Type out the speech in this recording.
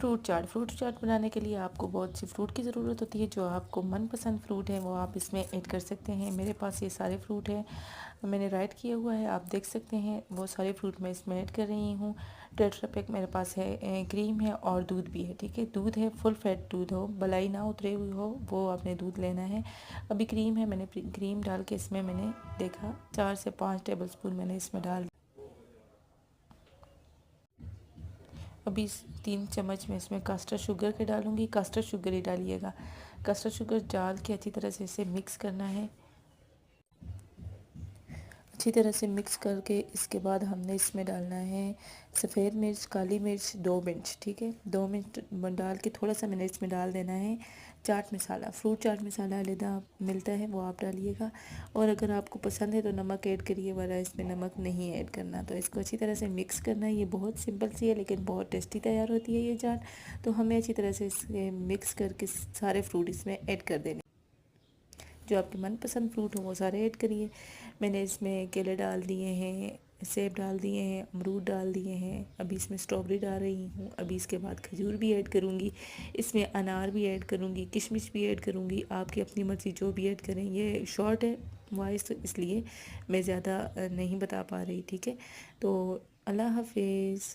Fruit चाट बनाने के लिए आपको बहुत सी फ्रूट की ज़रूरत होती है। जो आपको मनपसंद फ्रूट है वो आप इसमें ऐड कर सकते हैं। मेरे पास ये सारे फ्रूट हैं, मैंने राइट किया हुआ है, आप देख सकते हैं। वो सारे फ्रूट मैं इसमें ऐड कर रही हूँ। टेट्रा पैक मेरे पास है, क्रीम है और दूध भी है। ठीक है, दूध है, फुल फैट दूध हो, मलाई ना उतरे हुई हो, वो आपने दूध लेना है। अभी क्रीम है, मैंने क्रीम डाल के इसमें मैंने देखा 4 से 5 टेबल स्पून मैंने इसमें डाल। अभी 3 चम्मच मैं इसमें कस्टर्ड शुगर के डालूँगी। कस्टर्ड शुगर ही डालिएगा। कस्टर्ड शुगर डाल के अच्छी तरह से इसे मिक्स करना है। अच्छी तरह से मिक्स करके इसके बाद हमने इसमें डालना है सफ़ेद मिर्च, काली मिर्च, 2 मिर्च। ठीक है, 2 मिर्च डाल के थोड़ा सा मैंने इसमें डाल देना है चाट मसाला। फ्रूट चाट मसाला अलग मिलता है, वो आप डालिएगा। और अगर आपको पसंद है तो नमक ऐड करिए, वरना इसमें नमक नहीं ऐड करना। तो इसको अच्छी तरह से मिक्स करना है। ये बहुत सिंपल सी है लेकिन बहुत टेस्टी तैयार होती है ये चाट। तो हमें अच्छी तरह से इसे मिक्स करके सारे फ्रूट इसमें ऐड कर देने। जो आपके मनपसंद फ्रूट हो वो सारे ऐड करिए। मैंने इसमें केले डाल दिए हैं, सेब डाल दिए हैं, अमरूद डाल दिए हैं। अभी इसमें स्ट्रॉबेरी डाल रही हूँ। अभी इसके बाद खजूर भी ऐड करूँगी, इसमें अनार भी ऐड करूँगी, किशमिश भी ऐड करूँगी। आपकी अपनी मर्ज़ी जो भी ऐड करें। ये शॉर्ट है वॉइस तो इसलिए मैं ज़्यादा नहीं बता पा रही। ठीक है, तो अल्लाह हाफिज़।